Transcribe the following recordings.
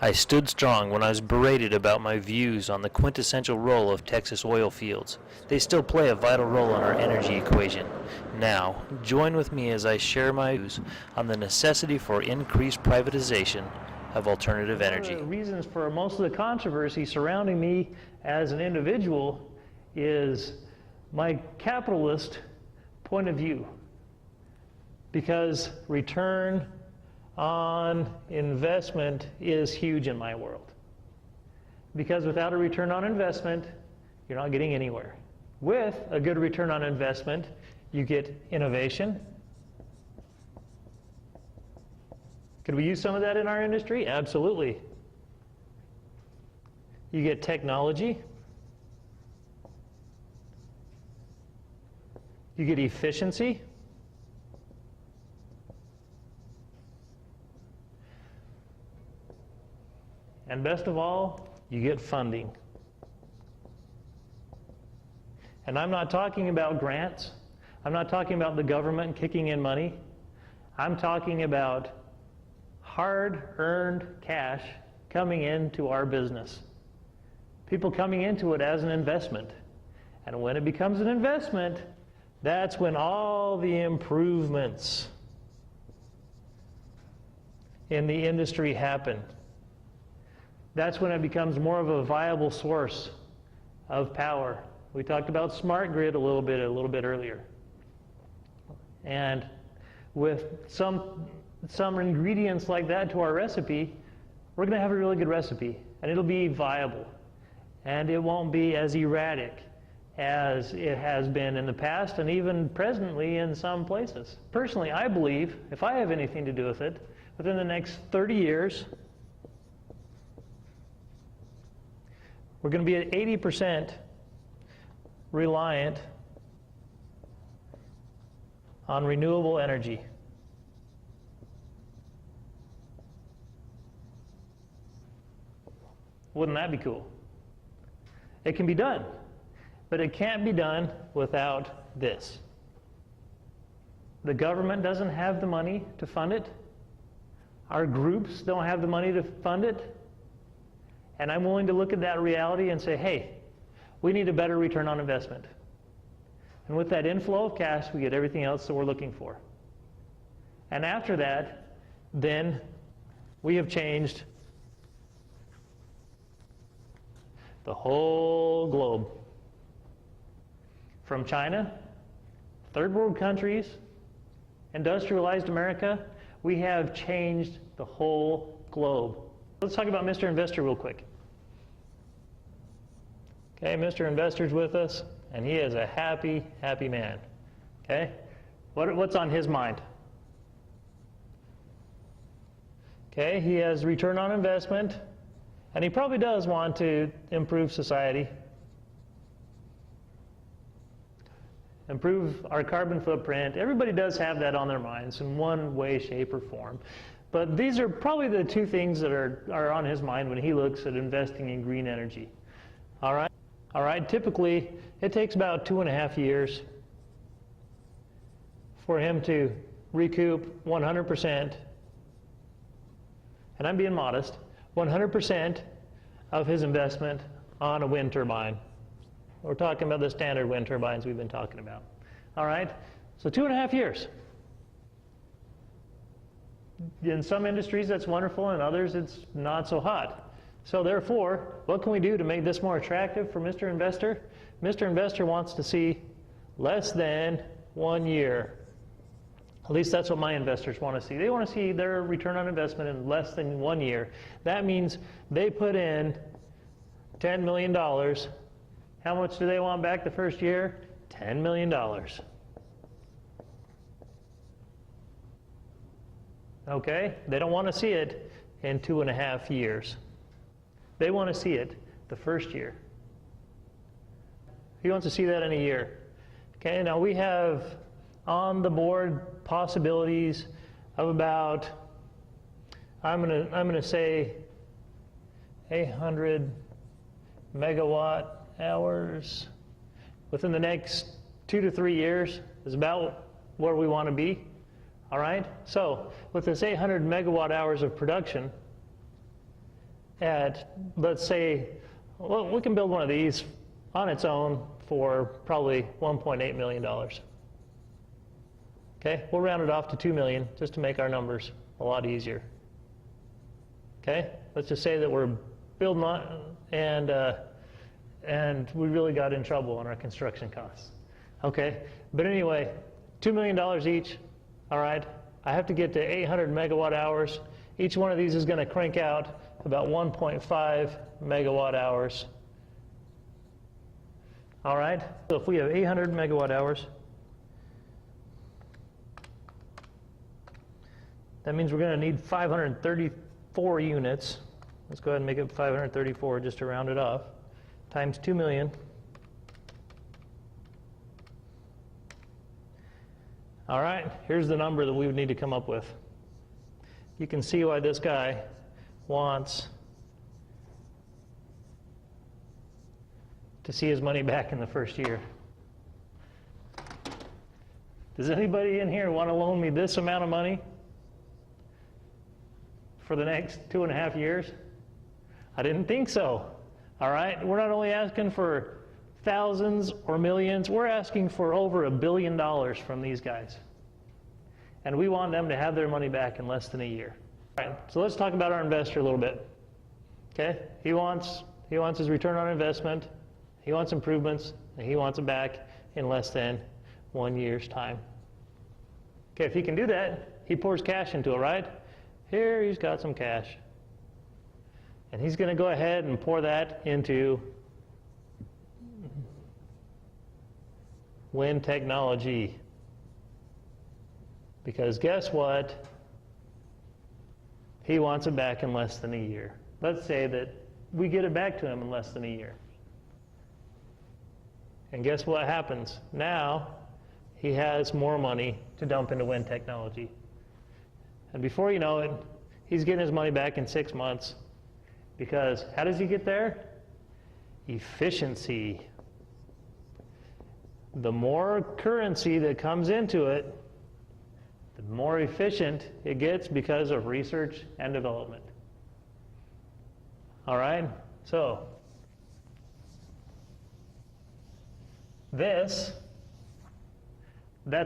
I stood strong when I was berated about my views on the quintessential role of Texas oil fields. They still play a vital role in our energy equation. Now, join with me as I share my views on the necessity for increased privatization of alternative energy. One of the reasons for most of the controversy surrounding me as an individual is my capitalist point of view. Because return on investment is huge in my world. Because without a return on investment, you're not getting anywhere. With a good return on investment, you get innovation. Could we use some of that in our industry? Absolutely. You get technology. You get efficiency. And best of all, you get funding. And I'm not talking about grants. I'm not talking about the government kicking in money. I'm talking about hard-earned cash coming into our business. People coming into it as an investment. And when it becomes an investment, that's when all the improvements in the industry happen. That's when it becomes more of a viable source of power. We talked about smart grid a little bit earlier. And with some ingredients like that to our recipe, we're going to have a really good recipe, and it'll be viable. And it won't be as erratic as it has been in the past and even presently in some places. Personally, I believe, if I have anything to do with it, within the next 30 years, we're going to be at 80% reliant on renewable energy. Wouldn't that be cool? It can be done, but it can't be done without this. The government doesn't have the money to fund it. Our groups don't have the money to fund it. And I'm willing to look at that reality and say, hey, we need a better return on investment. And with that inflow of cash, we get everything else that we're looking for. And after that, then we have changed the whole globe. From China, third world countries, industrialized America, we have changed the whole globe. Let's talk about Mr. Investor real quick. Okay, Mr. Investor's with us, and he is a happy, happy man. Okay? What's on his mind? Okay, he has return on investment, and he probably does want to improve society, improve our carbon footprint. Everybody does have that on their minds in one way, shape, or form. But these are probably the two things that are on his mind when he looks at investing in green energy. All right? All right, typically it takes about 2.5 years for him to recoup 100%, and I'm being modest, 100% of his investment on a wind turbine. We're talking about the standard wind turbines we've been talking about. All right, so 2.5 years. In some industries that's wonderful, in others it's not so hot. So therefore, what can we do to make this more attractive for Mr. Investor? Mr. Investor wants to see less than 1 year. At least that's what my investors want to see. They want to see their return on investment in less than 1 year. That means they put in $10 million. How much do they want back the first year? $10 million. Okay? They don't want to see it in 2.5 years. They want to see it the first year. He wants to see that in a year. Okay, now we have on the board possibilities of about, I'm gonna say 800 megawatt hours within the next 2 to 3 years is about where we want to be. All right, so with this 800 megawatt hours of production, at, let's say, well, we can build one of these on its own for probably $1.8 million. Okay, we'll round it off to 2 million just to make our numbers a lot easier. Okay, let's just say that we're building on, and we really got in trouble on our construction costs. Okay, but anyway, $2 million each. All right, I have to get to 800 megawatt hours. Each one of these is going to crank out about 1.5 megawatt hours. All right, so if we have 800 megawatt hours, that means we're going to need 534 units. Let's go ahead and make it 534 just to round it off, times 2 million. All right, here's the number that we would need to come up with. You can see why this guy wants to see his money back in the first year. Does anybody in here want to loan me this amount of money for the next 2.5 years? I didn't think so. All right, we're not only asking for thousands or millions, we're asking for over $1 billion from these guys. And we want them to have their money back in less than a year. All right, so let's talk about our investor a little bit. Okay, he wants his return on investment, he wants improvements, and he wants it back in less than 1 year's time. Okay, if he can do that, he pours cash into it, right? Here he's got some cash. And he's going to go ahead and pour that into wind technology. Because guess what? He wants it back in less than a year. Let's say that we get it back to him in less than a year. And guess what happens? Now, he has more money to dump into wind technology. And before you know it, he's getting his money back in 6 months. Because how does he get there? Efficiency. The more currency that comes into it, the more efficient it gets because of research and development. All right? So, that's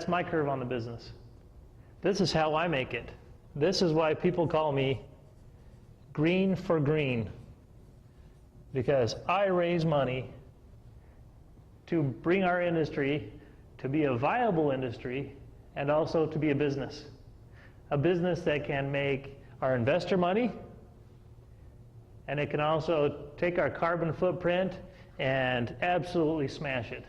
my curve on the business. This is how I make it. This is why people call me green for green, because I raise money to bring our industry to be a viable industry and also to be a business that can make our investor money, and it can also take our carbon footprint and absolutely smash it.